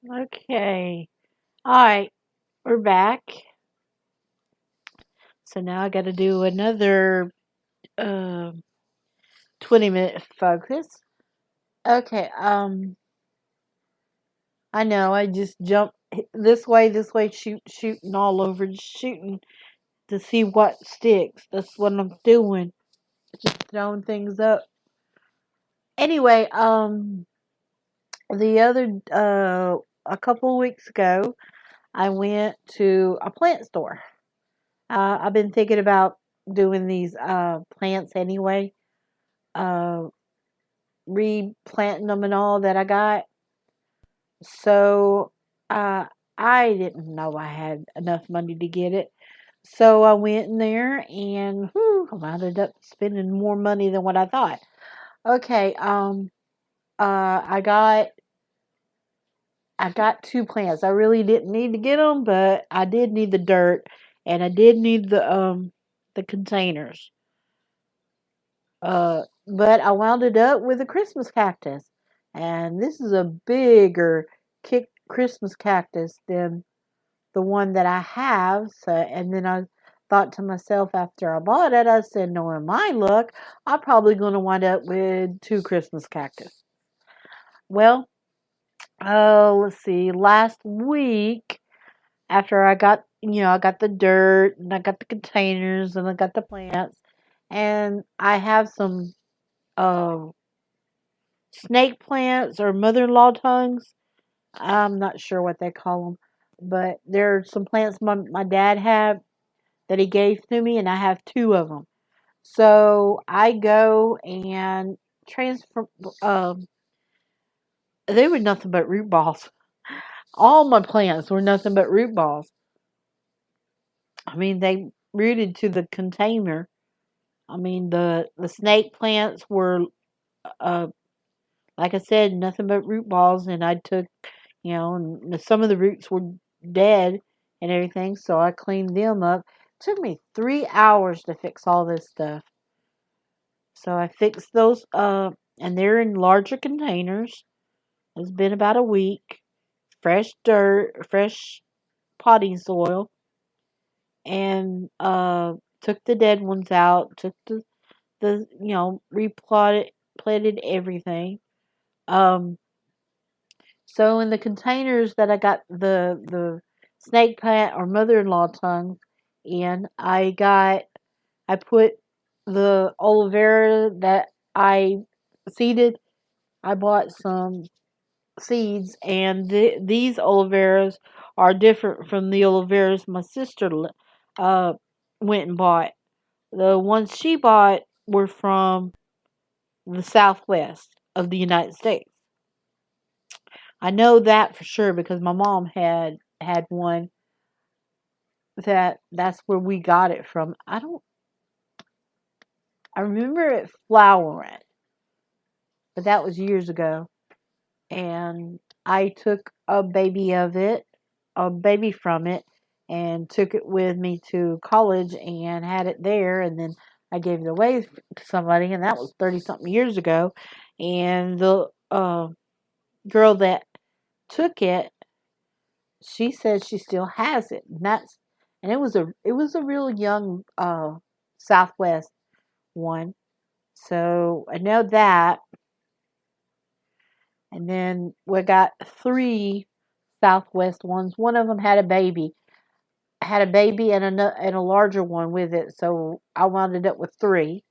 Okay. Alright, we're back. So now I gotta do another 20-minute focus. Okay, I know I just jump this way, shooting all over, just shooting to see what sticks. That's what I'm doing. Just throwing things up. Anyway, the other, a couple of weeks ago, I went to a plant store. I've been thinking about doing these plants anyway, uh, replanting them and all that I got. So uh, I didn't know I had enough money to get it. So I went in there and I wound up spending more money than what I thought. Okay, I got two plants. I really didn't need to get them, but I did need the dirt and I did need the containers. But I wound it up with a Christmas cactus. And this is a bigger Christmas cactus than the one that I have. So, and then I thought to myself after I bought it, I said, knowing my luck, I'm probably going to wind up with two Christmas cactus. Well, let's see. Last week, after I got the dirt and I got the containers and I got the plants, and I have some uh, snake plants or mother-in-law tongues. I'm not sure what they call them, but there are some plants my dad had that he gave to me, and I have two of them. So I go and transfer. They were nothing but root balls. All my plants were nothing but root balls. I mean, they rooted to the container. I mean, the snake plants were, uh, like I said, nothing but root balls, and I took, and some of the roots were dead and everything, so I cleaned them up. It took me 3 hours to fix all this stuff. So I fixed those up, and they're in larger containers. It's been about a week. Fresh dirt, fresh potting soil, and took the dead ones out. Took the replotted, planted everything. Um, so in the containers that I got the snake plant or mother-in-law tongues in, I put the aloe vera that I seeded. I bought some seeds, and these aloe veras are different from the aloe veras my sister uh, went and bought. The ones she bought were from the southwest of the United States. I know that for sure because my mom had one that's where we got it from. I remember it flowering, but that was years ago. And I took a baby from it, and took it with me to college and had it there, and then I gave it away to somebody, and that was 30 something years ago. And the girl that took it, she said she still has it, and it was a real young Southwest one. So I know that. And then we got three Southwest ones. One of them had a baby and a larger one with it. So I wound up with three,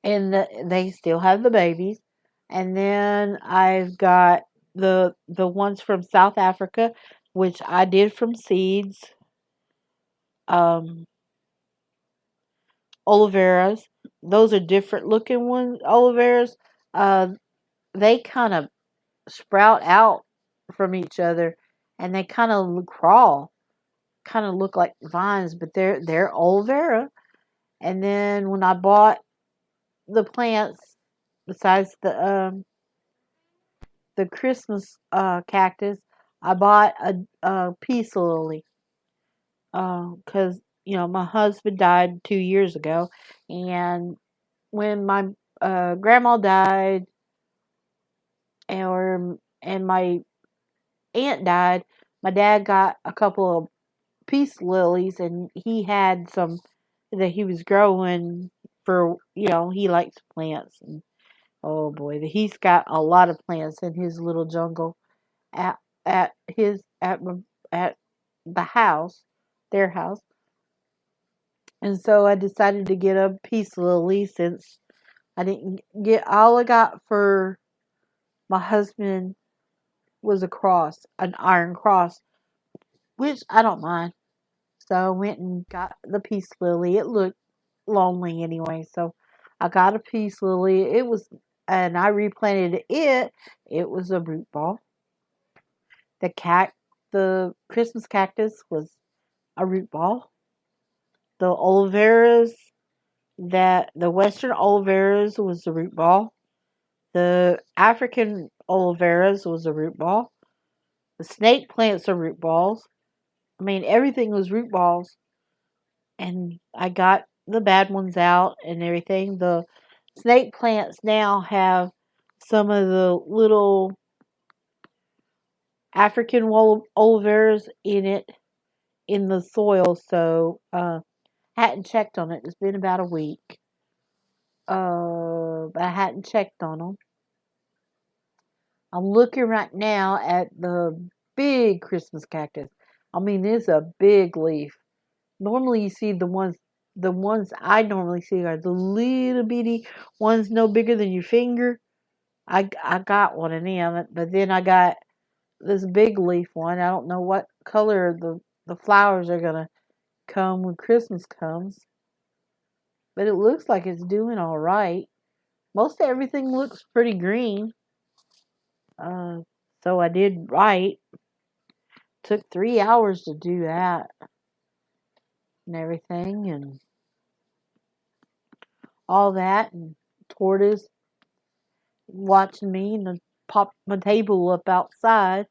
and they still have the babies. And then I've got the ones from South Africa, which I did from seeds. Um, Oliveras. Those are different looking ones. Oliveras. Uh, they kind of sprout out from each other, and they kind of crawl, kind of look like vines, but they're aloe vera. And then when I bought the plants, besides the Christmas cactus, I bought a peace lily because my husband died 2 years ago, and when my grandma died, and my aunt died, my dad got a couple of peace lilies, and he had some that he was growing for, he likes plants. And oh boy, he's got a lot of plants in his little jungle at at his at the house, their house. And so I decided to get a peace lily since I didn't get all I got for my husband was a cross, an iron cross, which I don't mind. So I went and got the peace lily. It looked lonely anyway, so I got a peace lily. And I replanted it. It was a root ball. The Christmas cactus was a root ball. The oliveras, the Western oliveras was a root ball. The African oliveras was a root ball. The snake plants are root balls. I mean, everything was root balls. And I got the bad ones out and everything. The snake plants now have some of the little African oliveras in it, in the soil. So, hadn't checked on it. It's been about a week. But I hadn't checked on them. I'm looking right now at the big Christmas cactus. I mean, it's a big leaf. Normally you see the ones I normally see are the little bitty ones no bigger than your finger. I got one of them, but then I got this big leaf one. I don't know what color the flowers are gonna come when Christmas comes, but it looks like it's doing all right. Most everything looks pretty green. Uh, so I did right. Took 3 hours to do that and everything and all that, and Tortoise watching me and popped my table up outside.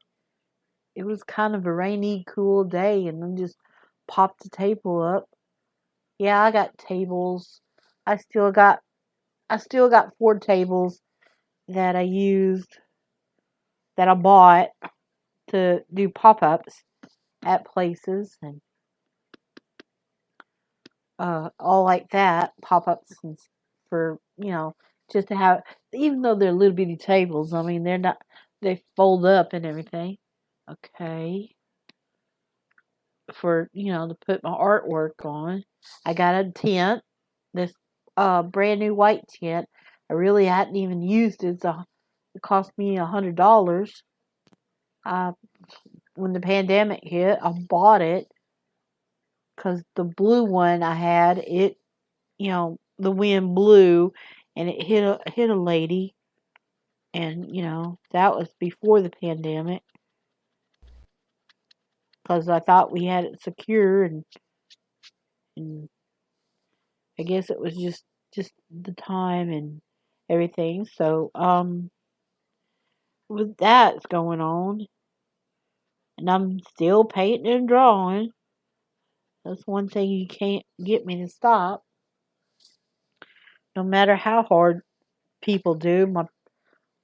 It was kind of a rainy, cool day, and then just popped the table up. Yeah, I got tables. I still got I still got 4 tables that I used that I bought to do pop-ups at places and all like that, pop-ups and for, just to have, even though they're little bitty tables, I mean, they're not, they fold up and everything. Okay. For, to put my artwork on. I got a tent, this brand new white tent. I really hadn't even used it, so it cost me $100. Uh, when the pandemic hit, I bought it because the blue one I had, the wind blew and it hit a lady, and that was before the pandemic because I thought we had it secure, and I guess it was just the time and everything. So with that's going on, and I'm still painting and drawing. That's one thing you can't get me to stop, no matter how hard people do.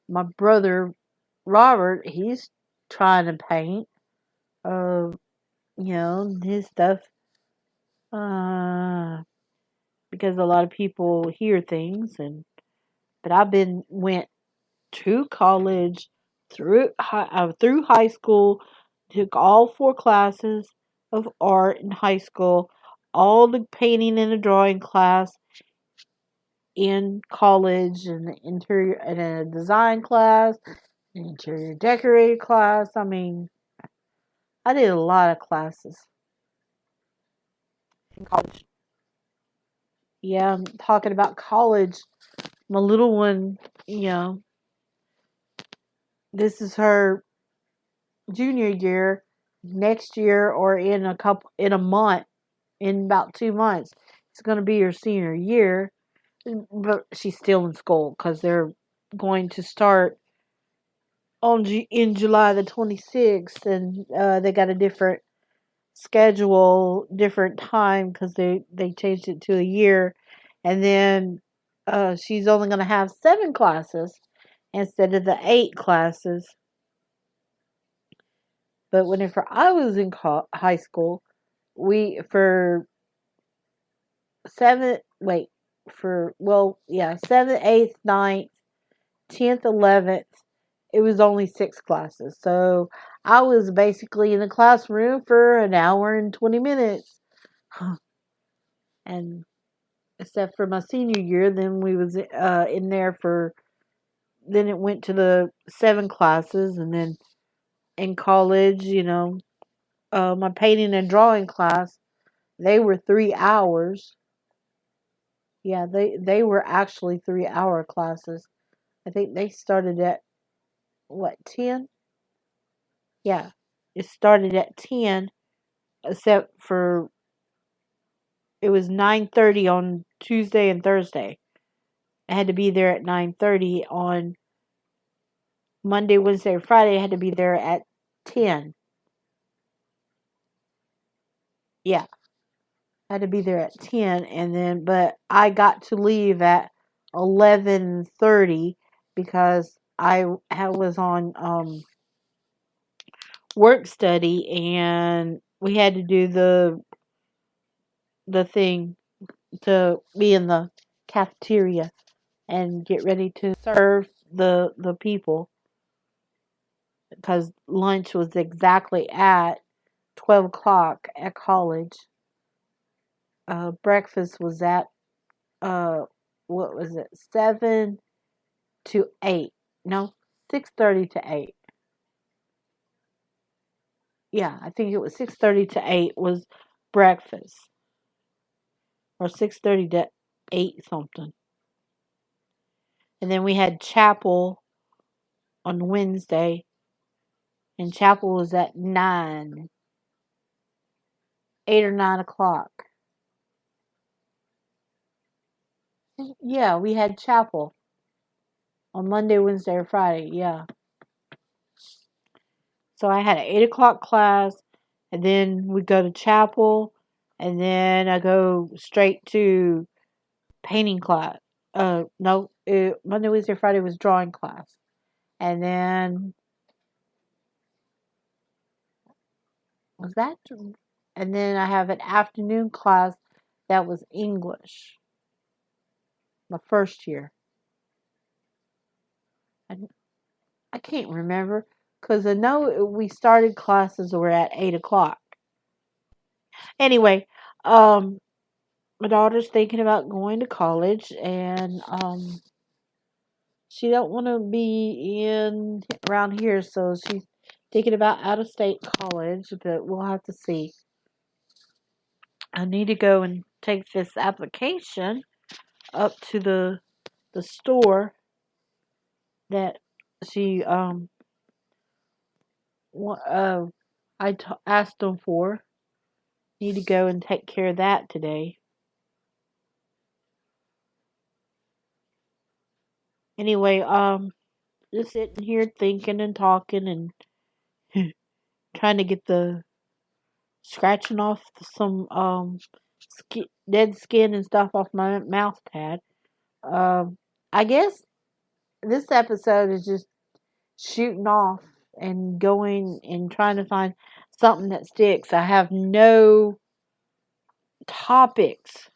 My brother Robert, he's trying to paint. Uh, his stuff. Uh, because a lot of people hear things, but I've went to college through high school, took all 4 classes of art in high school, all the painting and the drawing class in college, and the interior and a design class, an interior decorating class. I mean, I did a lot of classes in college. Yeah, I'm talking about college. My little one, you know, this is her junior year. Next year, or in a month, in about 2 months, it's going to be her senior year. But she's still in school because they're going to start in July the 26th, and they got a different schedule, different time because they changed it to a year, and then she's only going to have 7 classes instead of the 8 classes. But whenever I was in high school, we for seventh, wait, for well, yeah, seventh, eighth, ninth, 10th, 11th, it was only 6 classes. So I was basically in the classroom for an hour and 20 minutes. And except for my senior year, then we was in there for, then it went to the 7 classes. And then in college, my painting and drawing class, they were 3 hours. Yeah, they were actually 3 hour classes. I think they started at what, 10? Yeah, it started at 10, except for it was 9:30 on Tuesday and Thursday. I had to be there at 9:30 on Monday, Wednesday, Friday. I had to be there at 10. Yeah, I had to be there at 10, and then but I got to leave at 11:30 because I was on work study, and we had to do the thing to be in the cafeteria and get ready to serve the people, because lunch was exactly at 12 o'clock at college. Breakfast was at uh what was it, 7 to 8? No, 6:30 to 8. Yeah, I think it was 6:30 to 8 was breakfast, or 6:30 to 8 something. And then we had chapel on Wednesday, and chapel was at 9, 8 or 9 o'clock. Yeah, we had chapel on Monday, Wednesday, or Friday. Yeah. So I had an 8 o'clock class, and then we go to chapel, and then I go straight to painting class. No, Monday, Wednesday, Friday was drawing class. And then, was that? And then I have an afternoon class that was English, my first year. I, I can't remember, because I know we started classes were at 8 o'clock. Anyway, my daughter's thinking about going to college, and she don't want to be in around here, so she's thinking about out of state college, but we'll have to see. I need to go and take this application up to the store that she uh asked them for. Need to go and take care of that today. Anyway, just sitting here thinking and talking and trying to get the scratching off some dead skin and stuff off my mouth pad. I guess this episode is just shooting off and going and trying to find something that sticks. I have no topics.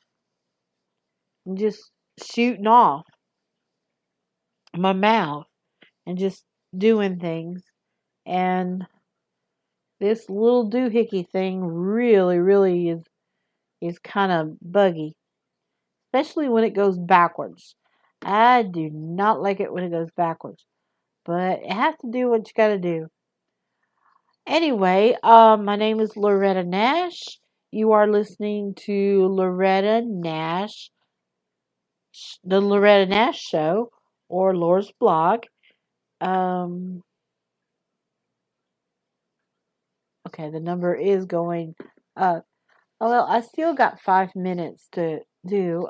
I'm just shooting off my mouth and just doing things. And this little doohickey thing really is kind of buggy, especially when it goes backwards. I do not like it when it goes backwards, but it has to do what you gotta do. Anyway, my name is Loretta Nash. You are listening to Loretta Nash, the Loretta Nash Show, or Laura's blog. Okay, the number is going up. Oh, well, I still got 5 minutes to do.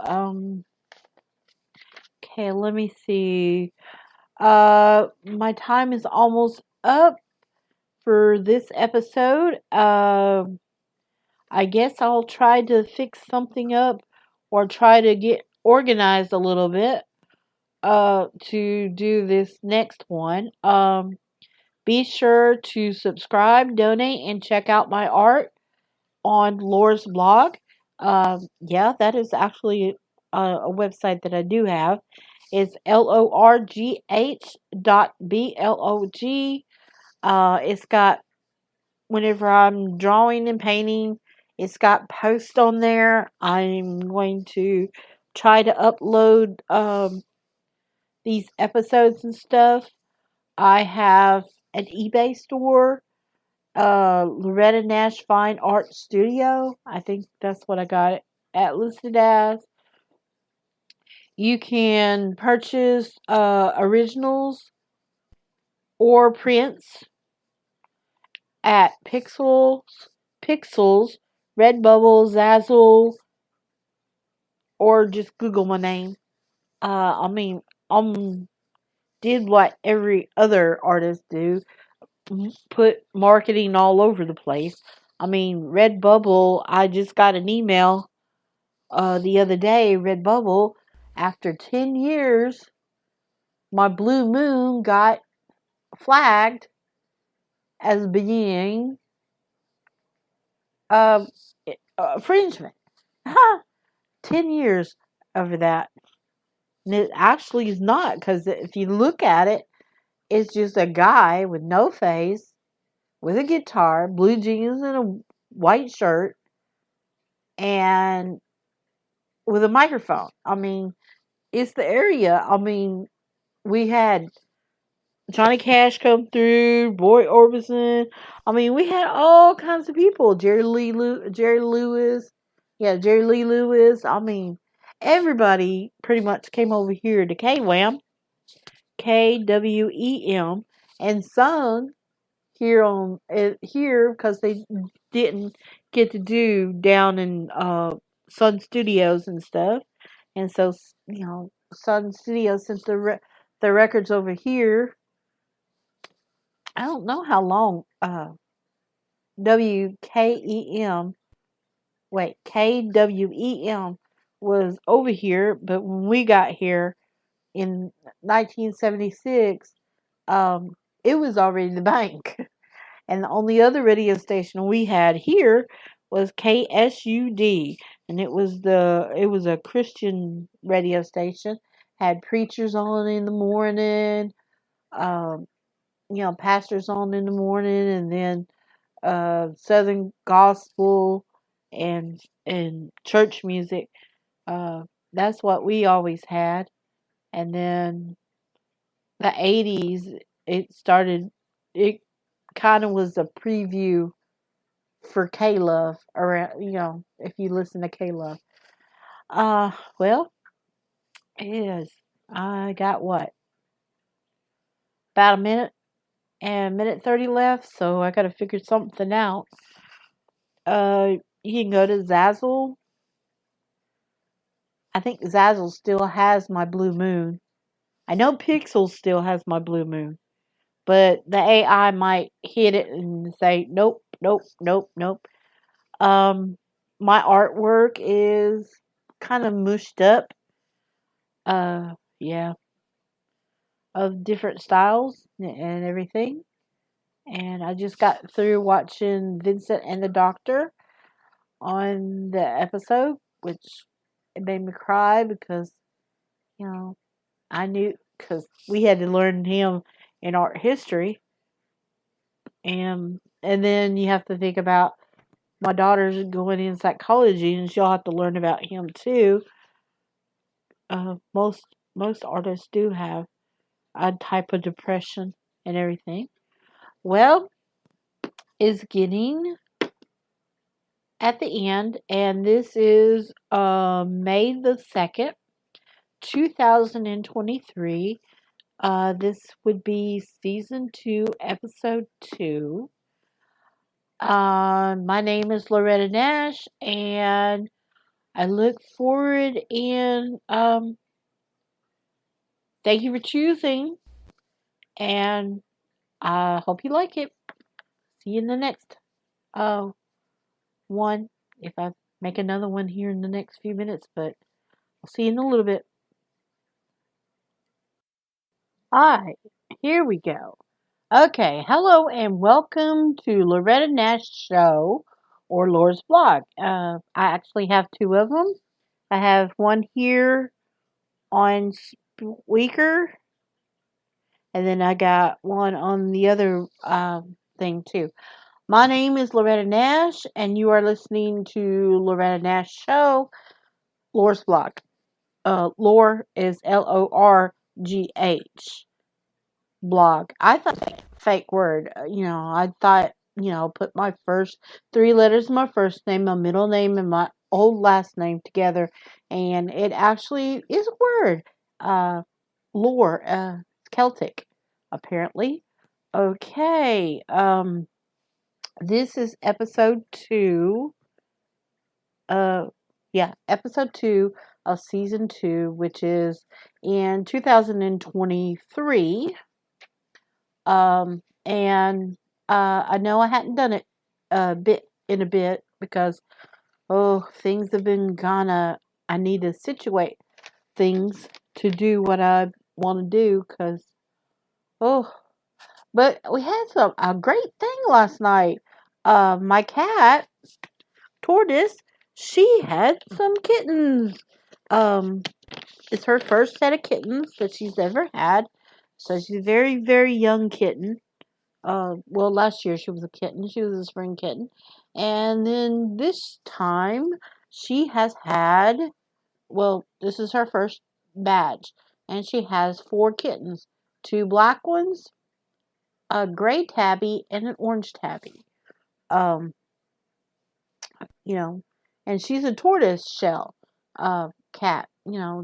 Okay, let me see. My time is almost up for this episode. I guess I'll try to fix something up or try to get organized a little bit to do this next one. Be sure to subscribe, donate, and check out my art on Laura's blog. Yeah, that is actually a website that I do have. It's lorgh.blog. It's got, whenever I'm drawing and painting, it's got posts on there. I'm going to try to upload these episodes and stuff. I have an eBay store, Loretta Nash Fine Art Studio. I think that's what I got it at listed as. You can purchase originals or prints at Pixels, Redbubble, Zazzle, or just Google my name. I mean, did what every other artist do, put marketing all over the place. I mean, Redbubble, I just got an email the other day. Redbubble, after 10 years, my Blue Moon got flagged as being uh, infringement. 10 years over that. And it actually is not, because if you look at it, it's just a guy with no face, with a guitar, blue jeans, and a white shirt, and with a microphone. I mean, it's the area. I mean, we had Johnny Cash come through, Roy Orbison. I mean, we had all kinds of people. Jerry Lewis. Yeah, Jerry Lee Lewis. I mean, everybody pretty much came over here to KWAM, KWEM, and sung here because they didn't get to do down in Sun Studios and stuff. And so, Sun Studios sent the records over here. I don't know how long WKEM, KWEM was over here, but when we got here in 1976, it was already the bank. And the only other radio station we had here was KSUD, and it was a Christian radio station. Had preachers on in the morning, um, pastors on in the morning, and then Southern gospel and church music. Uh, that's what we always had. And then the 80s, it started. It kind of was a preview for K-Love around. If you listen to K-Love. Well, it is. I got what? About a minute and minute 30 left, so I gotta figure something out. You can go to Zazzle. I think Zazzle still has my Blue Moon. I know Pixel still has my Blue Moon, but the AI might hit it and say, nope, nope, nope, nope. My artwork is kind of mushed up. Yeah, of different styles and everything. And I just got through watching Vincent and the Doctor on the episode, which it made me cry because, I knew, because we had to learn him in art history. And then you have to think about my daughter's going in psychology, and she'll have to learn about him too. Most artists do have a type of depression and everything. Well, it's getting at the end, and this is May the 2nd, 2023. This would be season 2, episode 2. My name is Loretta Nash, and I look forward, and thank you for choosing, and I hope you like it. See you in the next one, if I make another one here in the next few minutes, but I'll see you in a little bit. Alright, here we go. Okay, hello and welcome to Loretta Nash Show or Laura's blog. I actually have two of them. I have one here on speaker, and then I got one on the other thing too. My name is Loretta Nash, and you are listening to Loretta Nash Show, Laura's blog. Lore is Lorgh. Blog. I thought that fake word. I thought, put my first three letters of my first name, my middle name, and my old last name together, and it actually is a word. Lore, Celtic, apparently. Okay. This is episode 2. Uh, yeah, episode 2 of season 2, which is in 2023. And I know I hadn't done it a bit because things have been kinda. I need to situate things to do what I want to do because oh, but we had a great thing last night. My cat Tortoise, she had some kittens. Um, it's her first set of kittens that she's ever had. So she's a very, very young kitten. Well, last year she was a kitten. She was a spring kitten. And then this time she has had, well, this is her first batch. And she has 4 kittens. 2 black ones, a gray tabby, and an orange tabby. Um, you know, and she's a tortoise shell, cat.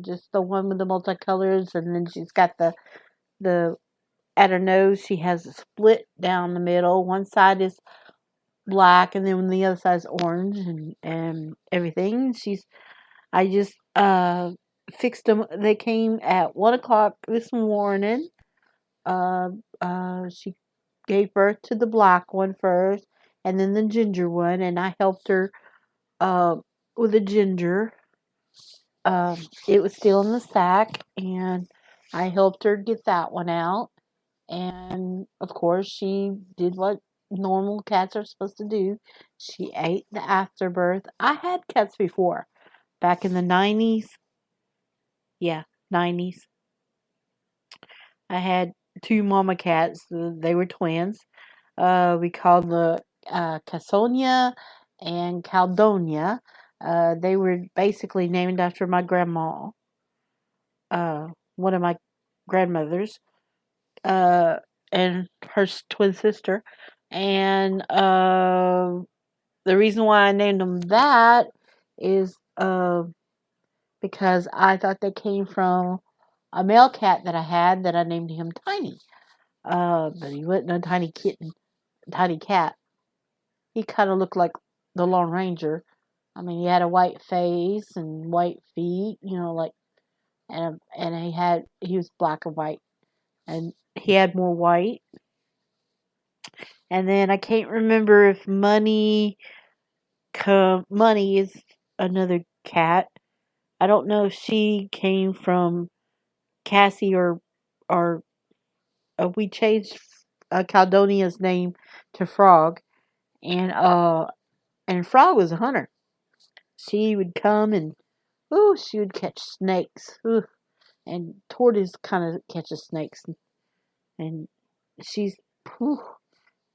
Just the one with the multicolors. And then she's got the, at her nose, she has a split down the middle. One side is black, and then the other side's orange, and everything. I just fixed them. They came at 1 o'clock this morning. She gave birth to the black one first, and then the ginger one, and I helped her uh with the ginger. It was still in the sack, and I helped her get that one out. And of course, she did what normal cats are supposed to do. She ate the afterbirth. I had cats before, back in the 90s. Yeah, 90s. I had 2 mama cats. They were twins. We called the Casonia and Caldonia. They were basically named after my grandma, uh, one of my grandmothers. uh, and her twin sister. And the reason why I named them that is because I thought they came from a male cat that I had that I named him Tiny. But he wasn't a tiny kitten, tiny cat. He kind of looked like the Lone Ranger. I mean, he had a white face and white feet, and he was black and white, and he had more white. And then I can't remember if Money is another cat. I don't know if she came from Cassie or we changed Caldonia's name to Frog, and Frog was a hunter. She would come and she would catch snakes. Ooh, and Tortoise kind of catches snakes, and she's whew,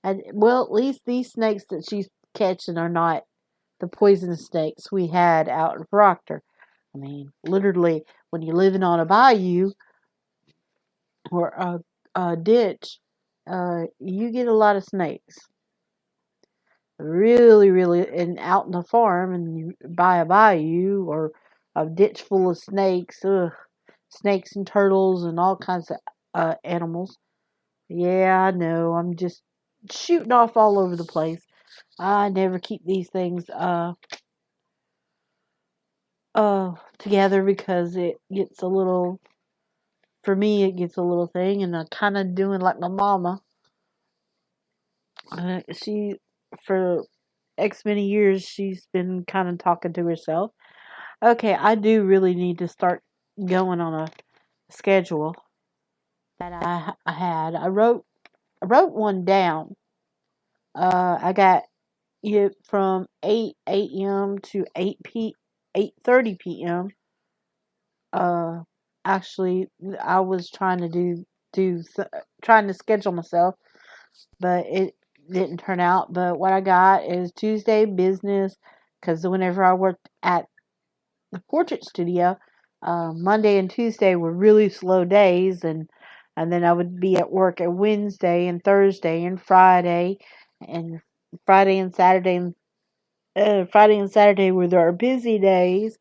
and well, at least these snakes that she's catching are not the poisonous snakes we had out in Proctor. I mean, literally, when you're living on a bayou or a ditch, you get a lot of snakes. Really, really, and out in the farm, and you buy a bayou or a ditch full of snakes, snakes and turtles and all kinds of animals. Yeah, I know. I'm just shooting off all over the place. I never keep these things together because it gets a little, for me, it gets a little thing, and I'm kind of doing like my mama. She, for X many years, she's been kind of talking to herself. Okay, I do really need to start going on a schedule that I had. I wrote I wrote one down. I got it from 8 a.m. to 8:30 p.m. Uh, actually, I was trying to trying to schedule myself, but it didn't turn out. But what I got is Tuesday business, because whenever I worked at the portrait studio, Monday and Tuesday were really slow days, and then I would be at work at Wednesday and Thursday and Friday and Saturday and Friday and Saturday were our busy days,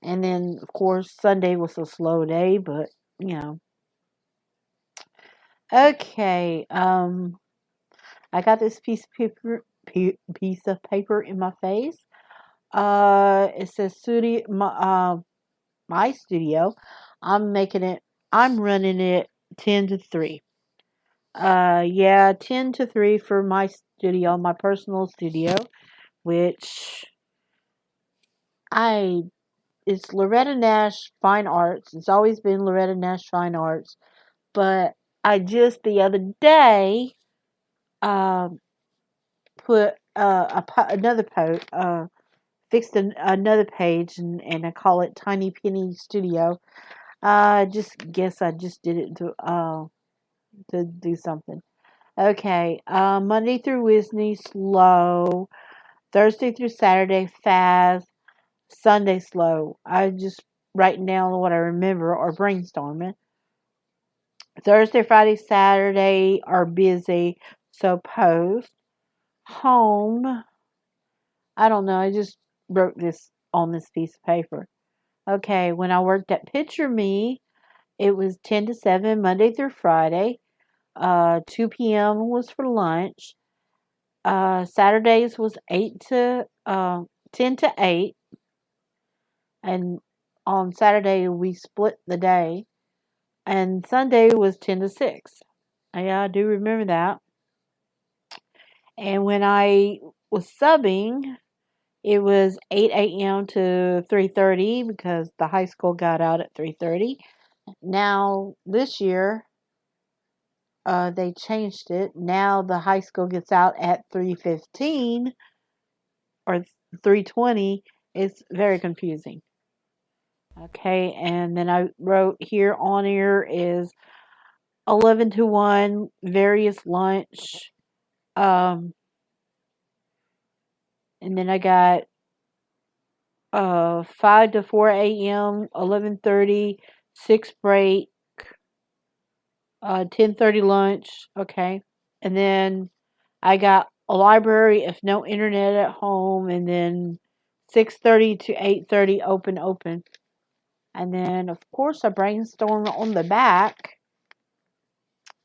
and then of course Sunday was a slow day, but you know. Okay, I got this piece of paper in my face. It says my studio. I'm making it. I'm running it 10 to 3. Yeah, 10 to 3 for my studio, my personal studio, which I it's Loretta Nash Fine Arts. It's always been Loretta Nash Fine Arts, but I just the other day um put another post fixed another page, and I call it Tiny Penny Studio. Just guess I just did it to do something. Okay, Monday through Wednesday slow, Thursday through Saturday fast, Sunday slow. I just writing down what I remember or brainstorming. Thursday, Friday, Saturday are busy, so post. Home, I don't know. I just wrote this on this piece of paper. Okay, when I worked at Picture Me, it was 10 to 7, Monday through Friday. 2 p.m. was for lunch. Saturdays was 10 to 8. And on Saturday, we split the day. And Sunday was 10 to 6. Yeah, I do remember that. And when I was subbing, it was 8 a.m. to 3:30 because the high school got out at 3:30. Now, this year, they changed it. Now the high school gets out at 3:15 or 3:20. It's very confusing. Okay, and then I wrote here on here is 11 to 1, various lunch. Um, and then I got 5 to 4 a.m., 11:30, 6 break, 10:30 lunch. Okay. And then I got a library if no internet at home, and then 6:30 to 8:30 open. And then of course I brainstormed on the back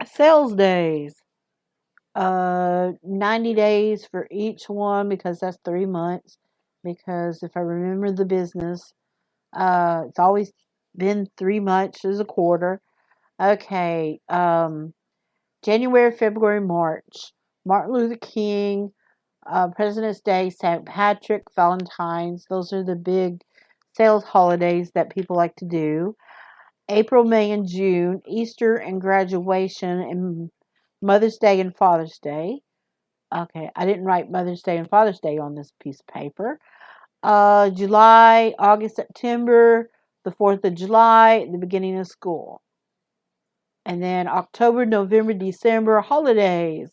sales days. 90 days for each one because that's 3 months. Because if I remember the business, it's always been 3 months is a quarter. Okay, January, February, March. Martin Luther King, President's Day, St. Patrick, Valentine's. Those are the big sales holidays that people like to do. April, May, and June. Easter and graduation, and Mother's Day and Father's Day. Okay, I didn't write Mother's Day and Father's Day on this piece of paper. July, August, September, the 4th of July, the beginning of school. And then October, November, December, holidays.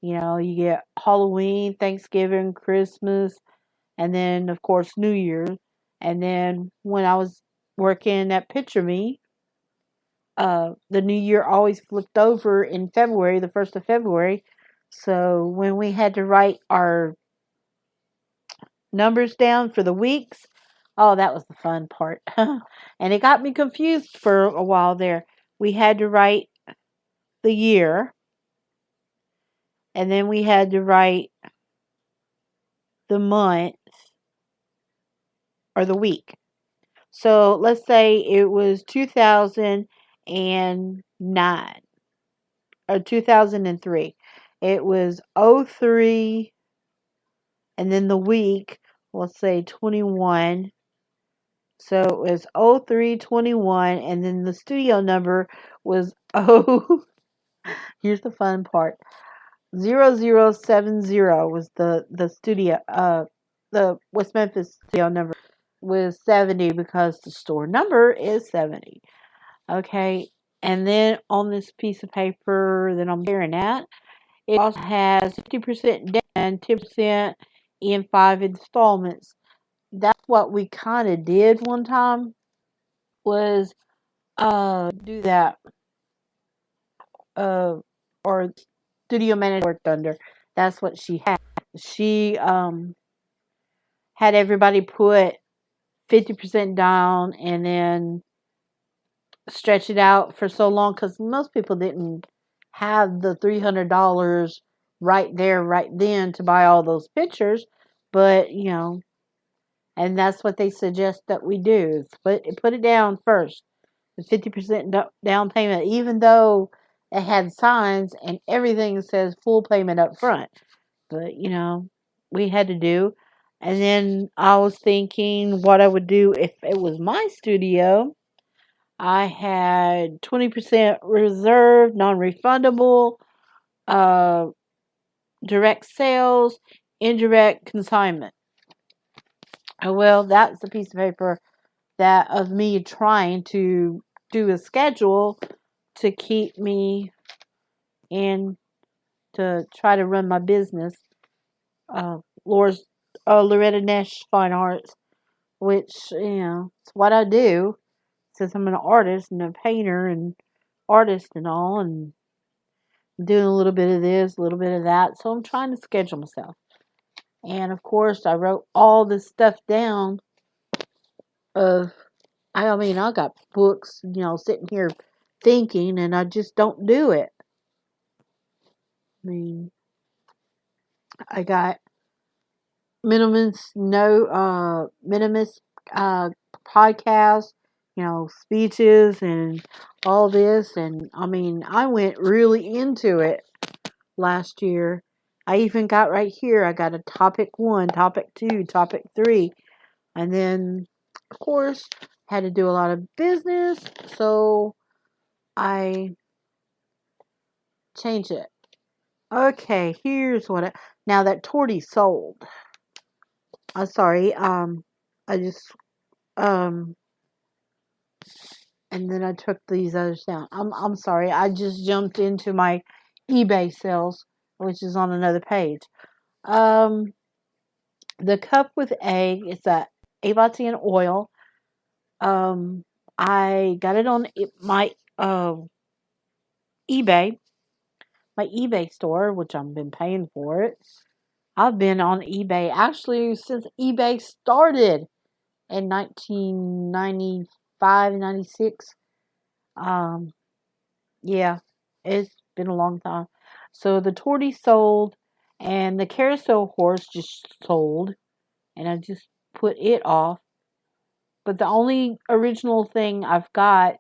You know, you get Halloween, Thanksgiving, Christmas, and then, of course, New Year's. And then when I was working at Picture Me, the New Year always flipped over in February, the 1st of February. So when we had to write our numbers down for the weeks, oh, that was the fun part. And it got me confused for a while there. We had to write the year, and then we had to write the month or the week. So let's say it was 2009 or 2003. It was 03, and then the week, let's say 21. So it was 0321, and then the studio number was Here's the fun part. 0070 was the studio, the West Memphis studio number was 70 because the store number is 70. Okay, and then on this piece of paper that I'm staring at, it also has 50% down and 10% in 5 installments. That's what we kind of did one time, was do that, uh or studio manager worked under. That's what she had. She had everybody put 50% down and then stretch it out for so long, because most people didn't have the $300 right there, right then to buy all those pictures. But, and that's what they suggest that we do, is put it down first, the 50% down payment, even though it had signs and everything says full payment up front. But, we had to do. And then I was thinking what I would do if it was my studio. I had 20% reserved, non-refundable, uh, direct sales, indirect consignment. Well, that's a piece of paper that of me trying to do a schedule to keep me in, to try to run my business. Loretta Nash Fine Arts, which, it's what I do, since I'm an artist and a painter and artist and all, and doing a little bit of this, a little bit of that. So I'm trying to schedule myself. And of course, I wrote all this stuff down of, I got books, sitting here thinking, and I just don't do it. I got minimalist podcast, speeches and all this. And I went really into it last year. I even got right here, I got a topic 1, topic 2, topic 3. And then, of course, had to do a lot of business. So I changed it. Okay, here's now that tortie sold. I'm sorry, I just, and then I took these others down. I'm sorry, I just jumped into my eBay sales, which is on another page. The cup with egg, it's a 8x10 oil. I got it on my eBay, my eBay store, which I've been paying for it. I've been on eBay actually since eBay started in 1995, 96. Yeah, it's been a long time. So the tortie sold, and the carousel horse just sold, and I just put it off. But the only original thing I've got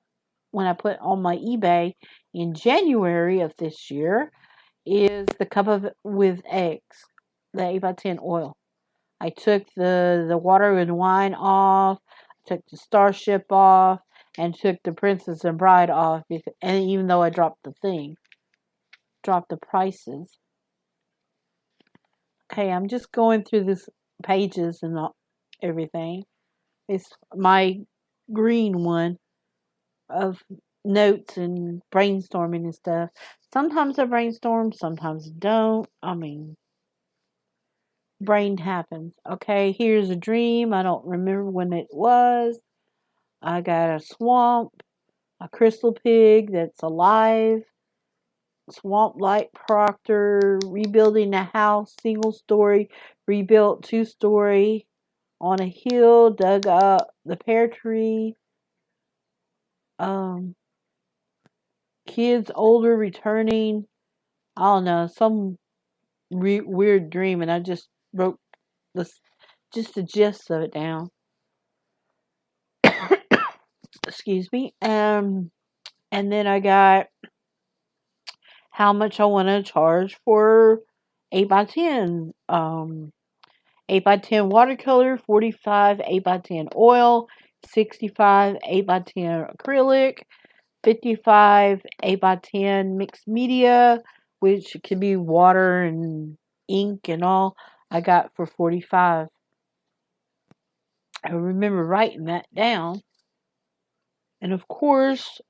when I put on my eBay in January of this year is the cup with eggs, the 8x10 oil. I took the water and wine off, took the Starship off, and took the Princess and Bride off. And even though I dropped the prices. Okay, I'm just going through this pages and everything. It's my green one of notes and brainstorming and stuff. Sometimes I brainstorm, sometimes I don't. Brain happens. Okay, here's a dream. I don't remember when it was. I got a swamp, a crystal pig that's alive, swamp light proctor, rebuilding a house, single story, rebuilt 2-story, on a hill, dug up the pear tree, kids older returning. I don't know, some weird dream, and I just wrote just the gist of it down. Excuse me. And then I got how much I want to charge for 8x10. 8x10 watercolor, 45 8x10 oil, 65 8x10 acrylic, 55 8x10 mixed media, which could be water and ink and all. I got for 45. I remember writing that down. And of course,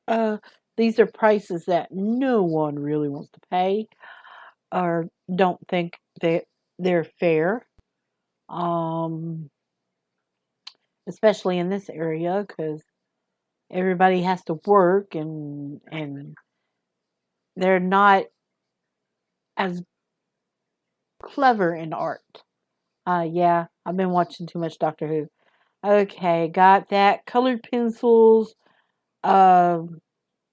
these are prices that no one really wants to pay or don't think they're fair. Especially in this area, because everybody has to work and they're not as clever in art. Yeah, I've been watching too much Doctor Who. Okay, got that. Uh,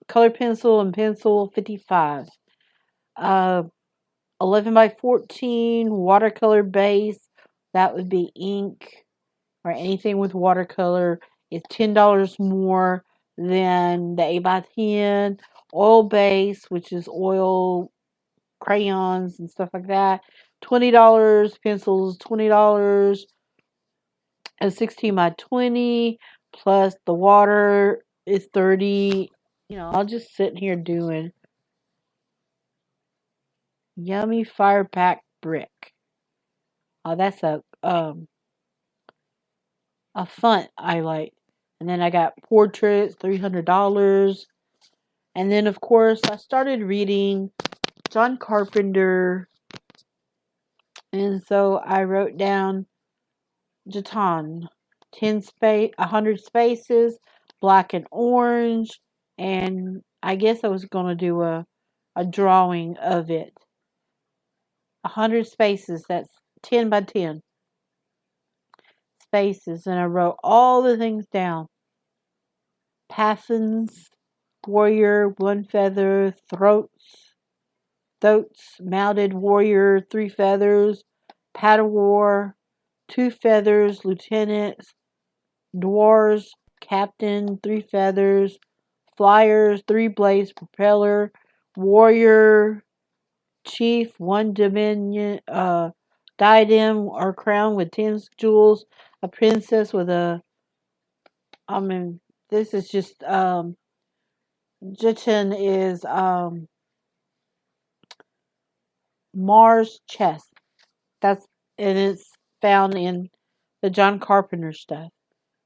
colored pencil and pencil 55. Uh, 11 by 14 watercolor base. That would be ink or anything with watercolor is $10 more than the 8 by 10 oil base, which is oil crayons and stuff like that. $20 pencils, $20 a 16 by 20 plus the water is 30. I'll just sit here doing yummy fire pack brick. Oh, that's a font I like. And then I got portraits, $300. And then of course I started reading John Carpenter, and so I wrote down Jatan, 100 spaces, black and orange, and I guess I was going to do a drawing of it. 100 spaces, that's 10 by 10 spaces, and I wrote all the things down. Passons, warrior, one feather, throats, mounted warrior, 3 feathers, Padawar, 2 feathers, lieutenants, dwarves, captain, 3 feathers, flyers, 3 blades, propeller, warrior, chief, 1 dominion, diadem or crown with 10 jewels, a princess with this is just, Jiten is, Mars chest. And it's found in the John Carpenter stuff.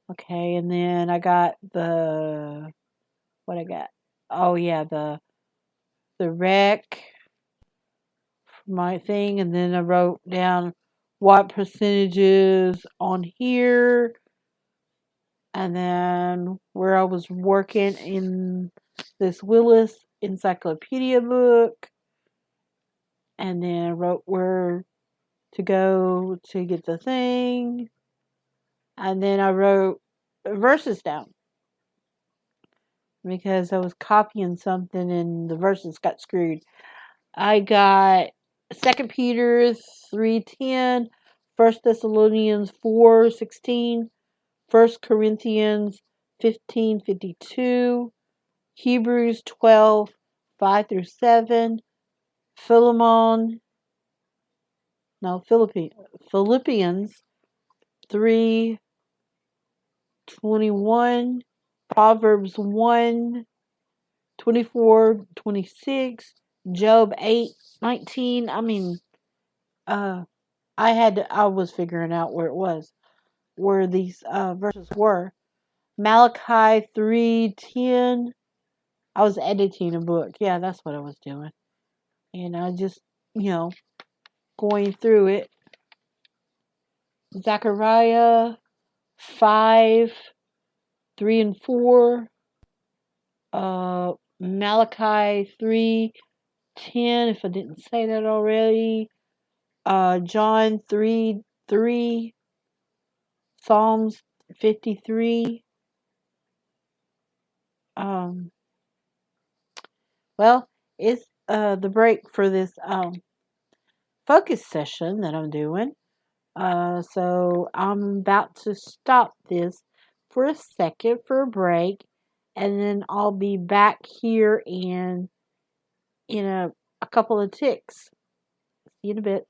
Okay, and then I got what I got? Oh yeah, the rec for my thing, and then I wrote down what percentages on here, and then where I was working in this Willis encyclopedia book, and then I wrote where to go to get the thing, and then I wrote verses down because I was copying something and the verses got screwed. I got 2 Peter 3:10, 1 Thessalonians 4:16, 1 Corinthians 15:52, Hebrews 12:5-7, Philippians 3:21, Proverbs 1:24-26, Job 8:19. I was figuring out where these verses were. Malachi 3:10. I was editing a book. Yeah, that's what I was doing. And I just, going through it. Zechariah 5:3-4. Malachi 3:10, if I didn't say that already. John 3:3. Psalms 53. Well, it's the break for this focus session that I'm doing. So I'm about to stop this for a second for a break, and then I'll be back here in a couple of ticks. See you in a bit.